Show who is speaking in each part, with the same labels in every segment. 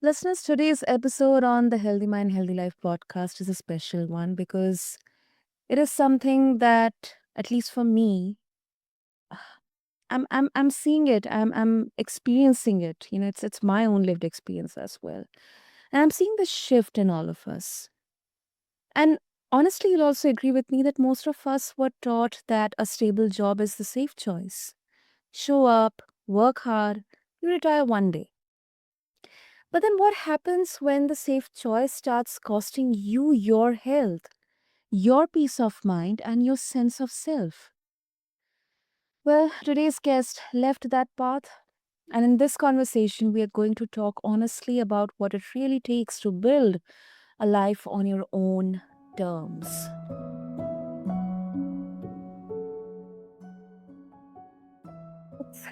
Speaker 1: Listeners, today's episode on the Healthy Mind, Healthy Life podcast is a special one because it is something that, at least for me, I'm seeing it. I'm experiencing it. It's my own lived experience as well, and I'm seeing the shift in all of us. And honestly, you'll also agree with me that most of us were taught that a stable job is the safe choice. Show up, work hard, you retire one day. But then what happens when the safe choice starts costing you your health, your peace of mind, and your sense of self? Well, today's guest left that path, and in this conversation, we are going to talk honestly about what it really takes to build a life on your own terms.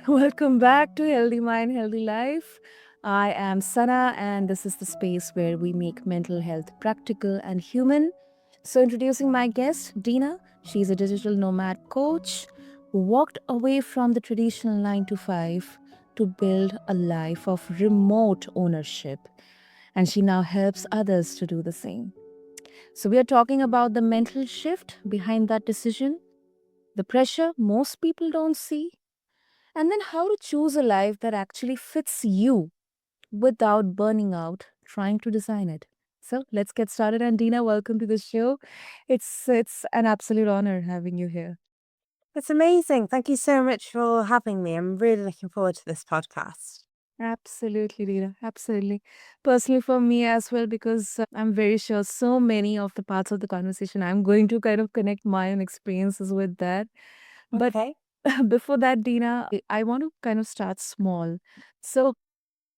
Speaker 1: Welcome back to Healthy Mind, Healthy Life. I am Sana, and this is the space where we make mental health practical and human. So, introducing my guest, Dina. She's a digital nomad coach who walked away from the traditional 9 to 5 to build a life of remote ownership. And she now helps others to do the same. So, we are talking about the mental shift behind that decision, the pressure most people don't see, and then how to choose a life that actually fits you without burning out trying to design it. So let's get started. And Dina, welcome to the show. It's an absolute honor having you here.
Speaker 2: It's amazing. Thank you so much for having me. I'm really looking forward to this podcast.
Speaker 1: Absolutely, Dina. Absolutely. Personally, for me as well, because I'm very sure so many of the parts of the conversation I'm going to kind of connect my own experiences with that. But
Speaker 2: Okay.
Speaker 1: before that, Dina, I want to kind of start small. So,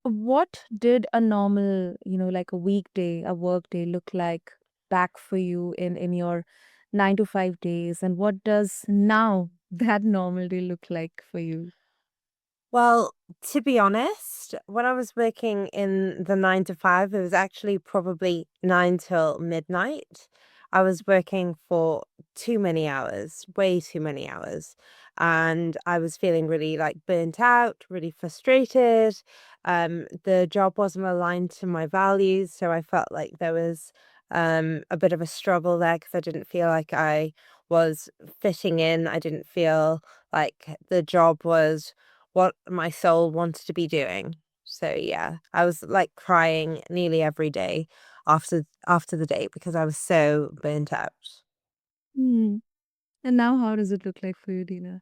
Speaker 1: what did a normal, like a weekday, a work day look like back for you in your 9 to 5 days? And what does now that normal day look like for you?
Speaker 2: Well, to be honest, when I was working in the 9 to 5, it was actually probably 9 till midnight. I was working for too many hours, way too many hours. And I was feeling really burnt out, really frustrated. The job wasn't aligned to my values. So I felt like there was a bit of a struggle there because I didn't feel like I was fitting in. I didn't feel like the job was what my soul wanted to be doing. So yeah, I was like crying nearly every day after the day because I was so burnt out.
Speaker 1: Hmm. And now, how does it look like for you, Dina?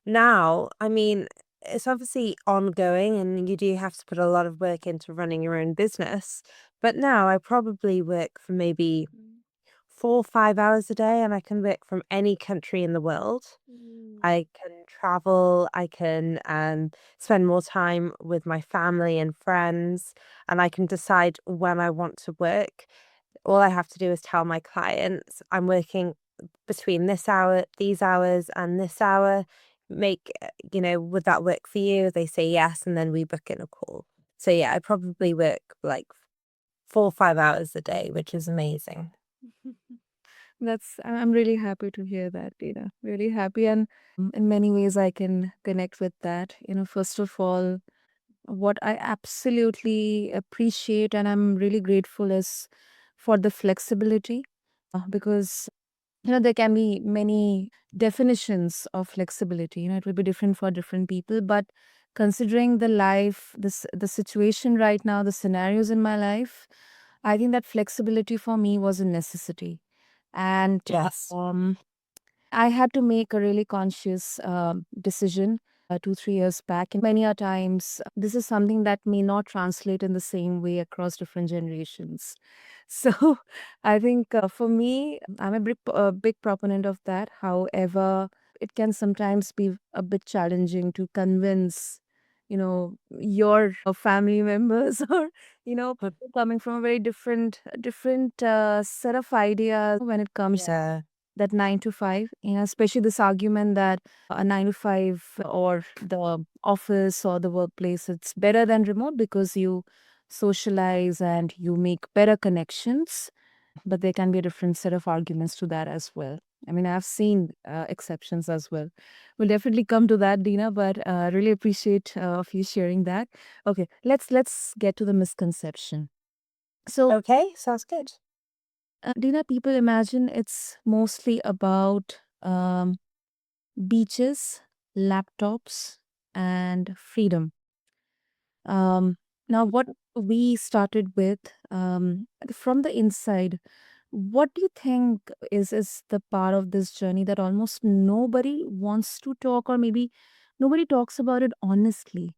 Speaker 2: Now, I mean, it's obviously ongoing and you do have to put a lot of work into running your own business. But now I probably work for maybe 4 or 5 hours a day and I can work from any country in the world.
Speaker 1: Mm.
Speaker 2: I can travel, I can spend more time with my family and friends, and I can decide when I want to work. All I have to do is tell my clients I'm working between this hour, these hours, and this hour. Would that work for you? They say yes, and then we book in a call. So yeah, I probably work like 4 or 5 hours a day, which is amazing.
Speaker 1: I'm really happy to hear that, Dina. Really happy. And in many ways, I can connect with that. First of all, what I absolutely appreciate and I'm really grateful is for the flexibility because there can be many definitions of flexibility. It will be different for different people, but considering the life, the situation right now, the scenarios in my life, I think that flexibility for me was a necessity. And
Speaker 2: Yes.
Speaker 1: I had to make a really conscious decision 2, 3 years back. And many a times, this is something that may not translate in the same way across different generations. So I think for me, I'm a big proponent of that. However, it can sometimes be a bit challenging to convince, your family members or, people coming from a very different set of ideas when it comes
Speaker 2: Yeah.
Speaker 1: that 9 to 5, especially this argument that a 9 to 5 or the office or the workplace, it's better than remote because you socialize and you make better connections. But there can be a different set of arguments to that as well. I mean, I've seen exceptions as well. We'll definitely come to that, Dina, but really appreciate of you sharing that. Okay, let's get to the misconception. So,
Speaker 2: Okay, sounds good.
Speaker 1: Dina, people imagine it's mostly about beaches, laptops, and freedom. Um, Now, what we started with from the inside, what do you think is the part of this journey that almost nobody wants to talk, or maybe nobody talks about it honestly?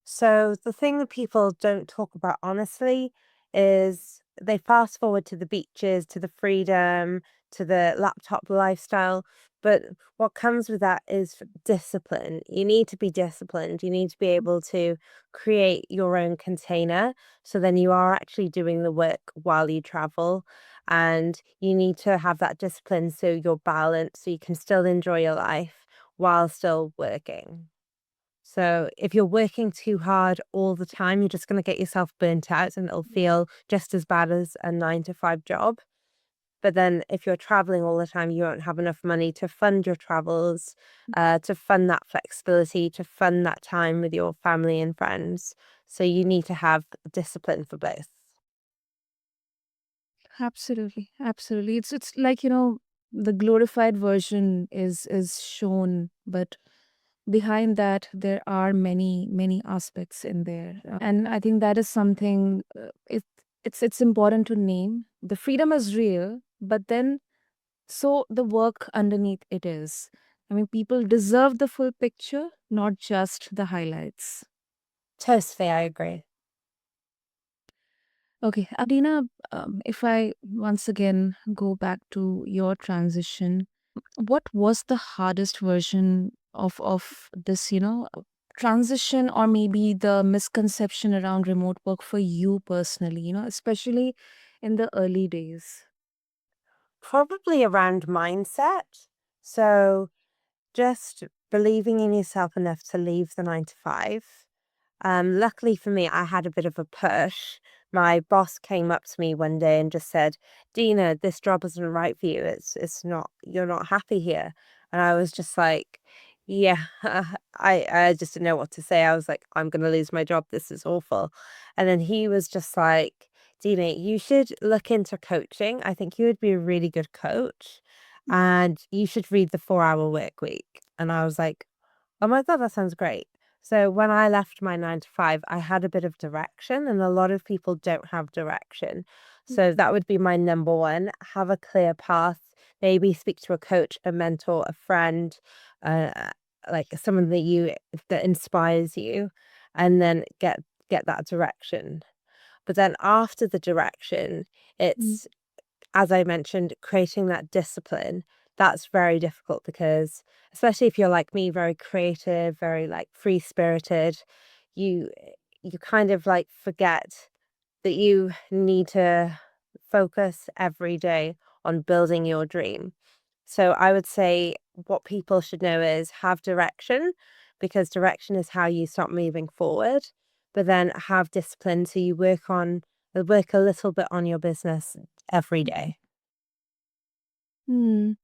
Speaker 2: So the thing that people don't talk about honestly is they fast forward to the beaches, to the freedom, to the laptop lifestyle. But what comes with that is discipline. You need to be disciplined. You need to be able to create your own container. So then you are actually doing the work while you travel. And you need to have that discipline so you're balanced, so you can still enjoy your life while still working. So if you're working too hard all the time, you're just going to get yourself burnt out and it'll feel just as bad as a 9 to 5 job. But then if you're traveling all the time, you won't have enough money to fund your travels, to fund that flexibility, to fund that time with your family and friends. So you need to have discipline for both.
Speaker 1: Absolutely, absolutely. It's like, the glorified version is shown, but behind that there are many aspects in there. And I think that is something it's important to name. The freedom is real, but then so the work underneath it is. I mean, people deserve the full picture, not just the highlights.
Speaker 2: Totally, I agree.
Speaker 1: Okay, Adina, if I once again go back to your transition, what was the hardest version of this, transition, or maybe the misconception around remote work for you personally, especially in the early days?
Speaker 2: Probably around mindset. So just believing in yourself enough to leave the 9 to 5. Luckily for me, I had a bit of a push. My boss came up to me one day and just said, "Dina, this job isn't right for you. It's not. You're not happy here." And I was just like, "Yeah." I just didn't know what to say. I was like, "I'm gonna lose my job. This is awful." And then he was just like, "Dina, you should look into coaching. I think you would be a really good coach, and you should read the 4 Hour Work Week." And I was like, "Oh my God, that sounds great." So when I left my 9 to 5, I had a bit of direction, and a lot of people don't have direction. So that would be my number one. Have a clear path. Maybe speak to a coach, a mentor, a friend, uh, like someone that inspires you, and then get that direction. But then after the direction,
Speaker 1: Mm,
Speaker 2: it's as I mentioned, creating that discipline, that's very difficult because especially if you're like me, very creative, very like free spirited, you you kind of like forget that you need to focus every day on building your dream. So I would say what people should know is have direction because direction is how you start moving forward, but then have discipline so you work a little bit on your business every day.
Speaker 1: mm,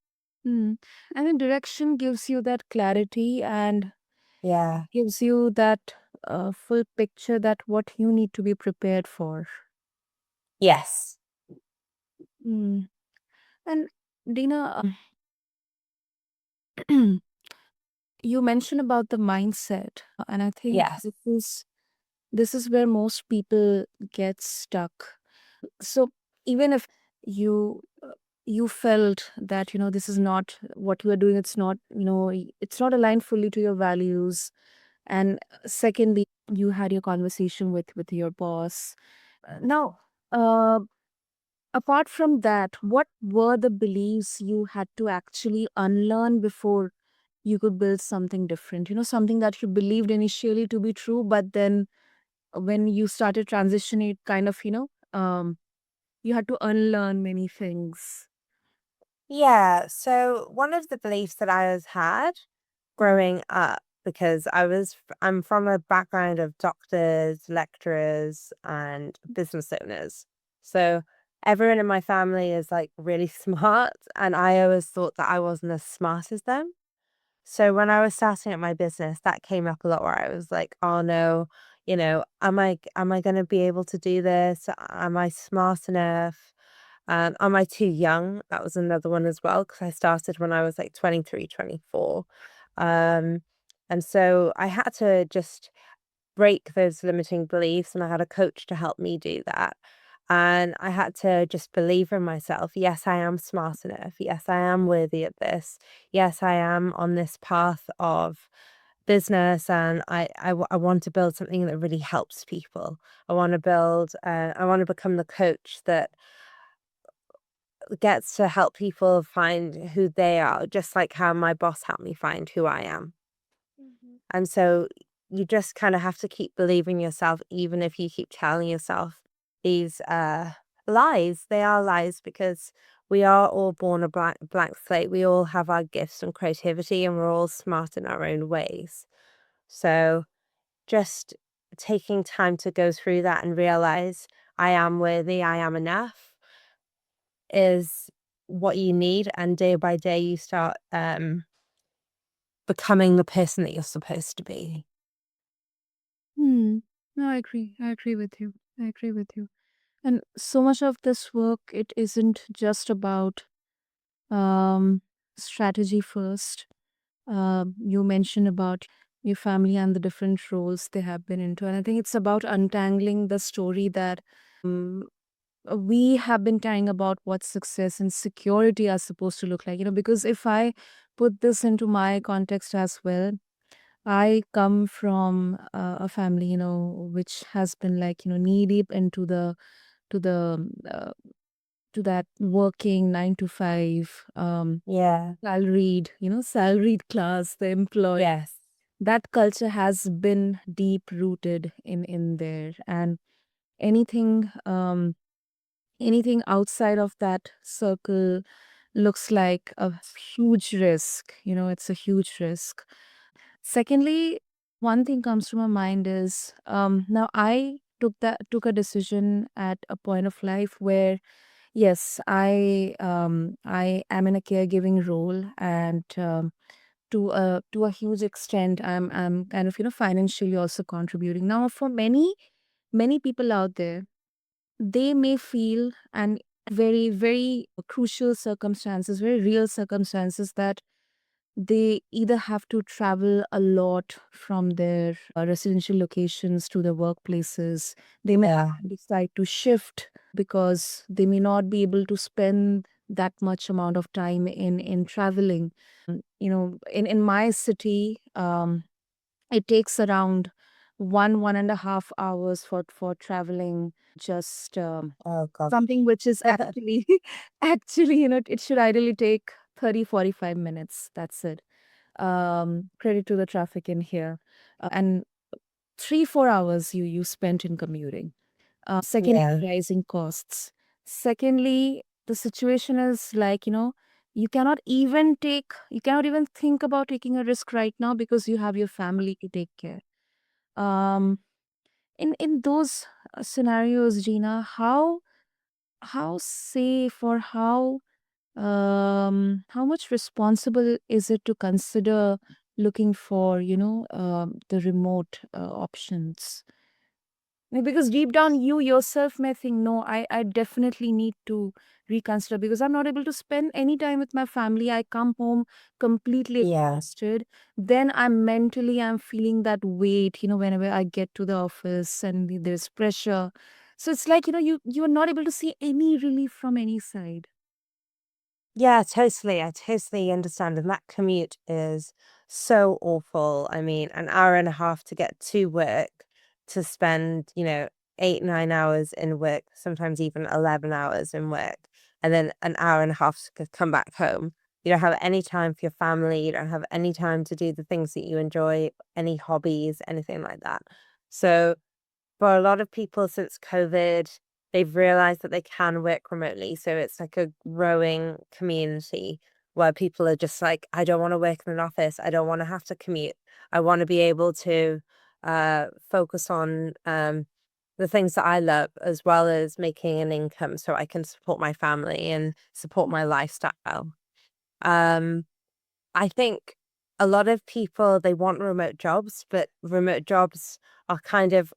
Speaker 1: mm. And then direction gives you that clarity and
Speaker 2: Yeah.
Speaker 1: gives you that full picture that what you need to be prepared for.
Speaker 2: Yes.
Speaker 1: Mm. And Dina, you mentioned about the mindset, and I think
Speaker 2: Yes.
Speaker 1: this is where most people get stuck. So even if you you felt that this is not what you are doing, it's not it's not aligned fully to your values, and secondly, you had your conversation with your boss. Now, uh, apart from that, what were the beliefs you had to actually unlearn before you could build something different? Something that you believed initially to be true, but then when you started transitioning, it kind of, you had to unlearn many things.
Speaker 2: Yeah. So one of the beliefs that I has had growing up, because I'm from a background of doctors, lecturers, and business owners. So everyone in my family is like really smart, and I always thought that I wasn't as smart as them. So when I was starting at my business, that came up a lot where I was like, "Oh no, am I going to be able to do this? Am I smart enough? Am I too young?" That was another one as well because I started when I was like 23, 24. Um, and so I had to just break those limiting beliefs, and I had a coach to help me do that. And I had to just believe in myself. Yes, I am smart enough. Yes, I am worthy of this. Yes, I am on this path of business, and I want to build something that really helps people. I want to become the coach that gets to help people find who they are, just like how my boss helped me find who I am.
Speaker 1: Mhm.
Speaker 2: And so you just kind of have to keep believing yourself, even if you keep telling yourself these lies. They are lies because we are all born a blank slate. We all have our gifts and creativity, and we're all smart in our own ways. So just taking time to go through that and realize I am worthy, I am enough is what you need. And day by day, you start becoming the person that you're supposed to be.
Speaker 1: Hmm. No, I agree. I agree with you. I agree with you. And so much of this work, it isn't just about um, strategy first. You mentioned about your family and the different roles they have been into. And I think it's about untangling the story that we have been carrying about what success and security are supposed to look like. Because if I put this into my context as well, I come from a family, which has been like, knee deep into to the to that working 9 to 5,
Speaker 2: Yeah.
Speaker 1: salaried class, the employee.
Speaker 2: Yes.
Speaker 1: That culture has been deep rooted in there, and anything anything outside of that circle looks like a huge risk. It's a huge risk. Secondly, one thing comes to my mind is, now I took a decision at a point of life where, yes, I am in a caregiving role, and to a huge extent, I'm kind of financially also contributing. Now, for many people out there, they may feel, and very very crucial circumstances, very real circumstances, that they either have to travel a lot from their residential locations to their workplaces. They may
Speaker 2: Yeah.
Speaker 1: decide to shift because they may not be able to spend that much amount of time in traveling. In my city, it takes around 1.5 hours for traveling, just
Speaker 2: Oh god.
Speaker 1: something which is actually actually, it should ideally take 30-45 minutes. That's it. Credit to the traffic in here. And 3-4 hours you spent in commuting. Secondly,
Speaker 2: Yeah.
Speaker 1: rising costs. Secondly, the situation is like, you cannot even think about taking a risk right now because you have your family to take care. Um, in those scenarios, Gina, how safe, or how much responsible is it to consider looking for, the remote options? Because deep down, you yourself may think, no, I definitely need to reconsider because I'm not able to spend any time with my family. I come home completely
Speaker 2: Yeah.
Speaker 1: exhausted. Then I'm feeling that weight, whenever I get to the office and there's pressure. So it's like, you're not able to see any relief from any side.
Speaker 2: Yeah, totally. I totally understand. And that commute is so awful. I mean, an hour and a half to get to work, to spend, 8, 9 hours in work, sometimes even 11 hours in work, and then an hour and a half to come back home. You don't have any time for your family. You don't have any time to do the things that you enjoy, any hobbies, anything like that. So, for a lot of people since COVID, they've realized that they can work remotely. So it's like a growing community where people are just like, I don't want to work in an office. I don't want to have to commute. I want to be able to focus on the things that I love, as well as making an income so I can support my family and support my lifestyle. Um, I think a lot of people, they want remote jobs, but remote jobs are kind of,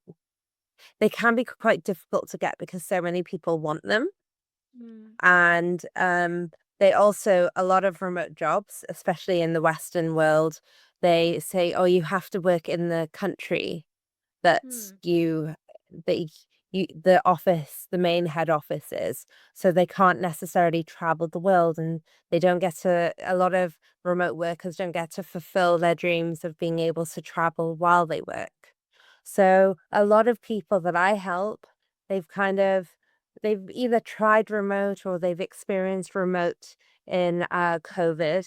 Speaker 2: they can be quite difficult to get because so many people want them.
Speaker 1: Mm.
Speaker 2: And they also, a lot of remote jobs, especially in the Western world, they say, oh, you have to work in the country that
Speaker 1: Hmm.
Speaker 2: that the office, the main head office is. So they can't necessarily travel the world, and they don't get to, a lot of remote workers don't get to fulfill their dreams of being able to travel while they work. So a lot of people that I help, they've kind of, they've either tried remote or they've experienced remote in COVID.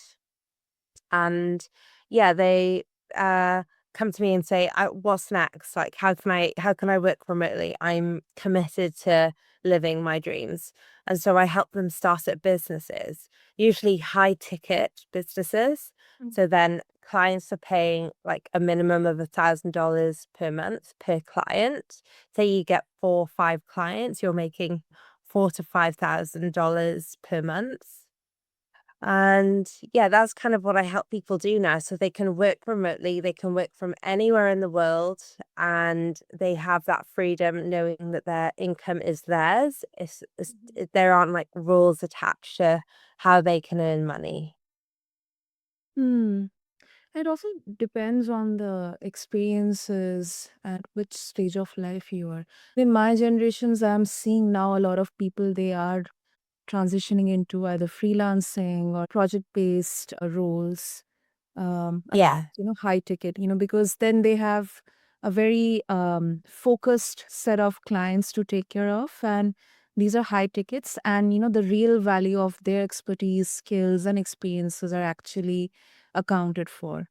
Speaker 2: And yeah, they uh come to me and say, what's next? Like, how can I work remotely? I'm committed to living my dreams. And so I help them start up businesses, usually high ticket businesses.
Speaker 1: Mm.
Speaker 2: So then clients are paying like a minimum of $1,000 per month per client. Say you get 4 or 5 clients, you're making $4,000 to $5,000 per month. And yeah, that's kind of what I help people do now. So they can work remotely, they can work from anywhere in the world, and they have that freedom knowing that their income is theirs. There aren't like rules attached to how they can earn money.
Speaker 1: Hmm. It also depends on the experiences at which stage of life you are. In my generations, I'm seeing now a lot of people, they are transitioning into either freelancing or project-based roles,
Speaker 2: Yeah.
Speaker 1: high ticket, because then they have a very focused set of clients to take care of. And these are high tickets. And, the real value of their expertise, skills, and experiences are actually accounted for.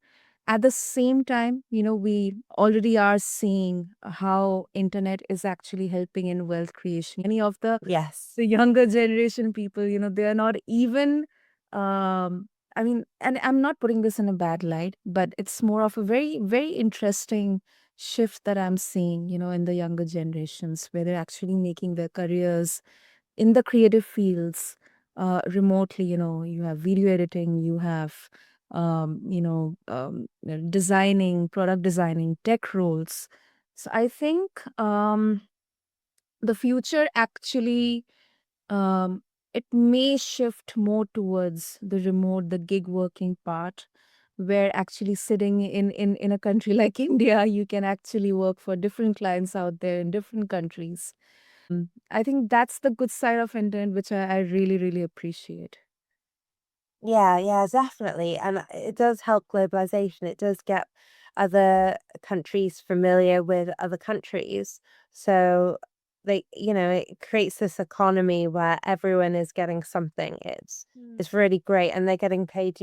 Speaker 1: At the same time, we already are seeing how internet is actually helping in wealth creation. Many of the
Speaker 2: Yes.
Speaker 1: the younger generation people, they are not even I mean, and I'm not putting this in a bad light, but it's more of a very, very interesting shift that I'm seeing, in the younger generations, where they're actually making their careers in the creative fields remotely. You have video editing, you have, designing, product designing, tech roles. So I think the future actually um, it may shift more towards the remote, the gig working part, where actually sitting in a country like India, you can actually work for different clients out there in different countries. I think that's the good side of internet, which I really, really appreciate.
Speaker 2: Yeah, yeah, definitely. And it does help globalization. It does get other countries familiar with other countries. So it creates this economy where everyone is getting something.
Speaker 1: Mm.
Speaker 2: It's really great. And they're getting paid,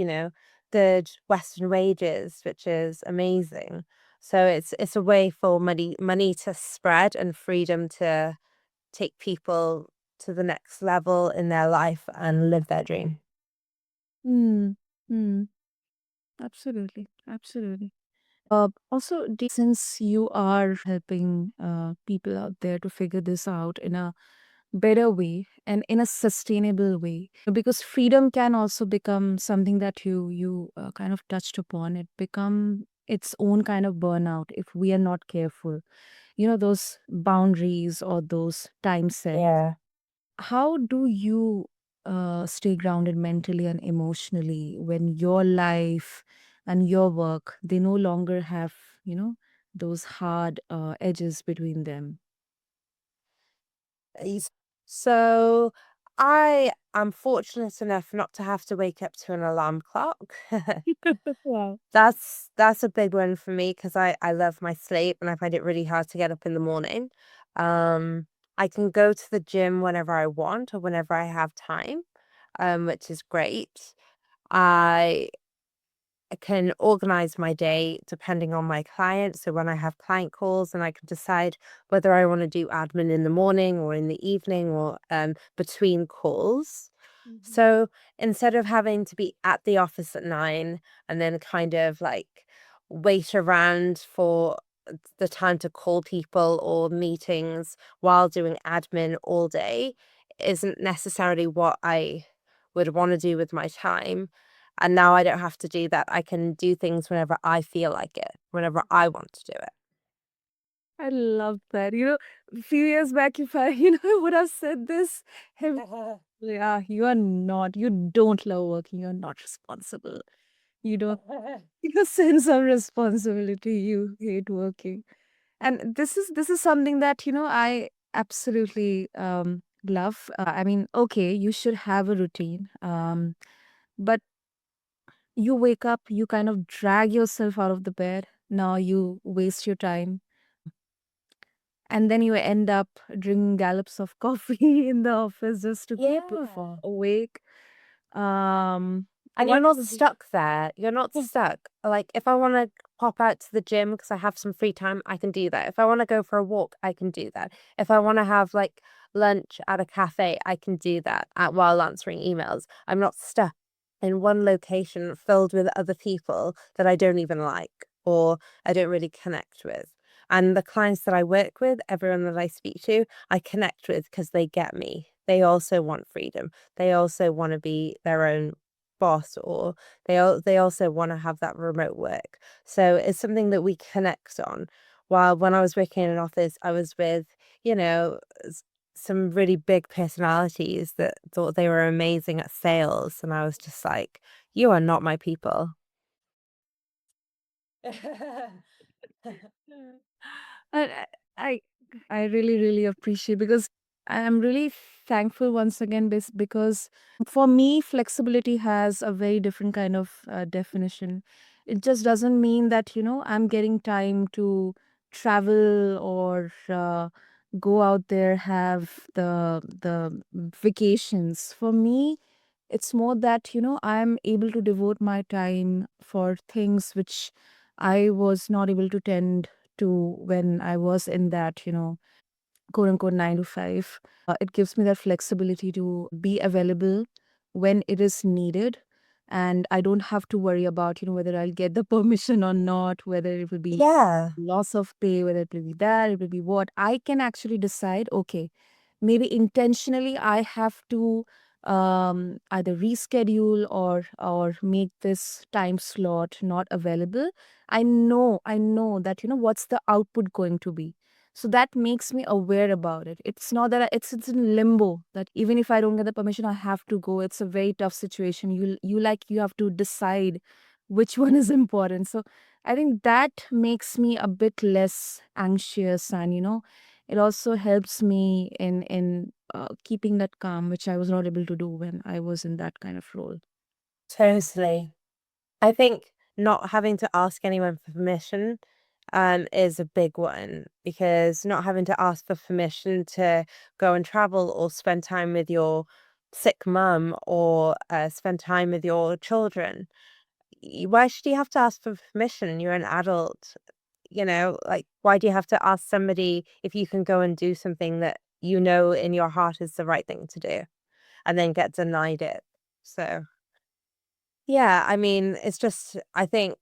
Speaker 2: good Western wages, which is amazing. So it's a way for money to spread and freedom to take people to the next level in their life and live their dream.
Speaker 1: Mm. Mm. Absolutely. Absolutely. Also, since you are helping people out there to figure this out in a better way and in a sustainable way, because freedom can also become something that you kind of touched upon. It become its own kind of burnout if we are not careful. Those boundaries or those time set.
Speaker 2: Yeah.
Speaker 1: How do you stay grounded mentally and emotionally when your life and your work, they no longer have, you know, those hard edges between them?
Speaker 2: He's So I am fortunate enough not to have to wake up to an alarm clock.
Speaker 1: Wow.
Speaker 2: That's a big one for me because I love my sleep and I find it really hard to get up in the morning. Um, I can go to the gym whenever I want or whenever I have time, which is great. I can organize my day depending on my client. So when I have client calls, and I can decide whether I want to do admin in the morning or in the evening or between calls.
Speaker 1: Mhm.
Speaker 2: So instead of having to be at the office at 9 and then kind of like wait around for the time to call people or meetings while doing admin all day isn't necessarily what I would want to do with my time. And now I don't have to do that. I can do things whenever I feel like it, whenever I want to do it.
Speaker 1: I love that. A few years back, if I, would have said this, heavy, yeah, you don't love working, you're not responsible. You don't, you sense some responsibility, you hate working. And this is something that, I absolutely love. I mean, okay, you should have a routine. But you wake up, you kind of drag yourself out of the bed. Now you waste your time. And then you end up drinking gallops of coffee in the office just to keep
Speaker 2: Yeah.
Speaker 1: awake. Um,
Speaker 2: And you're not stuck there. You're not stuck. Like, if I want to pop out to the gym because I have some free time, I can do that. If I want to go for a walk, I can do that. If I want to have like lunch at a cafe, I can do that while answering emails. I'm not stuck in one location filled with other people that I don't even like or I don't really connect with. And the clients that I work with, everyone that I speak to, I connect with because they get me. They also want freedom. They also want to be their own boss, or they also want to have that remote work. So it's something that we connect on. While when I was working in an office, I was with, you know, some really big personalities that thought they were amazing at sales. And I was just like, you are not my people.
Speaker 1: And I I really, really appreciate because I am really thankful once again because for me, flexibility has a very different kind of definition. It just doesn't mean that, I'm getting time to travel or go out there, have the vacations. For me, it's more that, I'm able to devote my time for things which I was not able to tend to when I was in that, quote unquote 9 to 5. It gives me that flexibility to be available when it is needed. And I don't have to worry about, whether I'll get the permission or not, whether it will be
Speaker 2: Yeah.
Speaker 1: loss of pay, whether it will be that, it will be what. I can actually decide, okay, maybe intentionally I have to either reschedule or make this time slot not available. I know that what's the output going to be, so that makes me aware about it. It's not that it's in limbo that even if I don't get the permission I have to go. It's a very tough situation. You have to decide which one is important. So I think that makes me a bit less anxious, and it also helps me in keeping that calm, which I was not able to do when I was in that kind of role.
Speaker 2: Totally. I think not having to ask anyone for permission is a big one, because not having to ask for permission to go and travel or spend time with your sick mum or spend time with your children. Why should you have to ask for permission? You're an adult, like, why do you have to ask somebody if you can go and do something that you know in your heart is the right thing to do and then get denied it? So. Yeah, I mean, it's just I think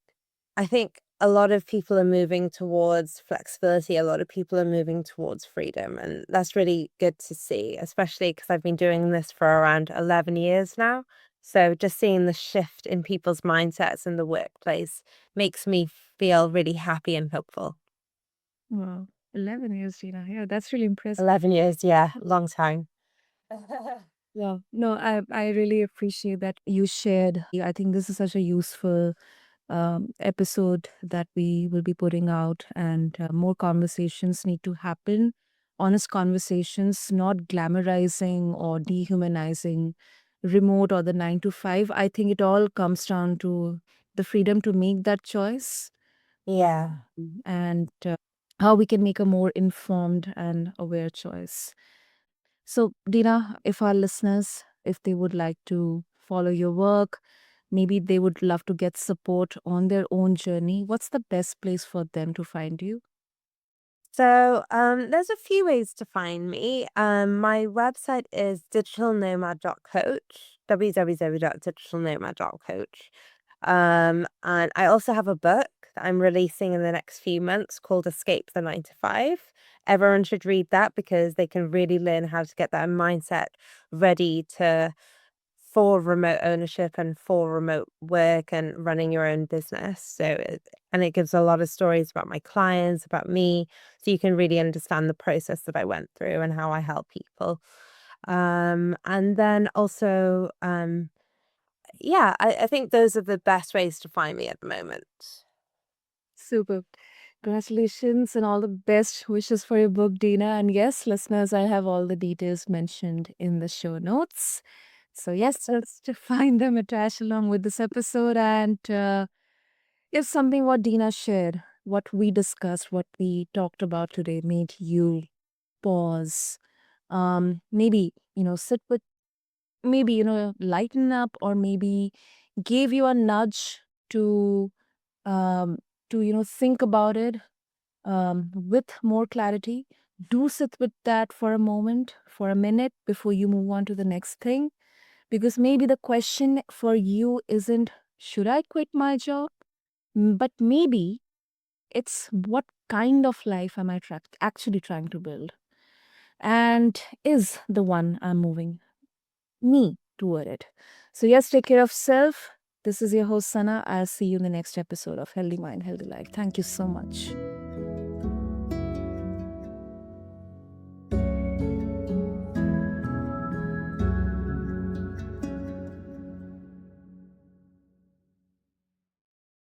Speaker 2: a lot of people are moving towards flexibility, a lot of people are moving towards freedom, and that's really good to see, especially because I've been doing this for around 11 years now. So just seeing the shift in people's mindsets in the workplace makes me feel really happy and hopeful.
Speaker 1: Wow, 11 years, Gina. Yeah, that's really impressive.
Speaker 2: 11 years, yeah, long time.
Speaker 1: Yeah, no, I really appreciate that you shared. I think this is such a useful episode that we will be putting out, and more conversations need to happen. Honest conversations, not glamorizing or dehumanizing remote or the 9 to 5. I think it all comes down to the freedom to make that choice,
Speaker 2: Yeah.
Speaker 1: and how we can make a more informed and aware choice. So, Dina, if our listeners, if they would like to follow your work, maybe they would love to get support on their own journey, what's the best place for them to find you?
Speaker 2: So, there's a few ways to find me. My website is digitalnomad.coach, www.digitalnomad.coach. And I also have a book that I'm releasing in the next few months called Escape the 9 to 5. Everyone should read that because they can really learn how to get that mindset ready to for remote ownership and for remote work and running your own business. And it gives a lot of stories about my clients, about me, so you can really understand the process that I went through and how I help people. And then also, yeah, I think those are the best ways to find me at the moment.
Speaker 1: Super. Congratulations and all the best wishes for your book, Dina. And yes, listeners, I have all the details mentioned in the show notes. So, yes, just to find them attached along with this episode. And if something what Dina shared, what we discussed, what we talked about today made you pause, maybe, sit with, maybe, lighten up, or maybe gave you a nudge to, um, think about it with more clarity. Do sit with that for a moment, for a minute before you move on to the next thing. Because maybe the question for you isn't, should I quit my job? But maybe it's, what kind of life am I actually trying to build? And is the one I'm moving me toward it? So, yes, take care of self. This is your host, Sana. I'll see you in the next episode of Healthy Mind, Healthy Life. Thank you so much.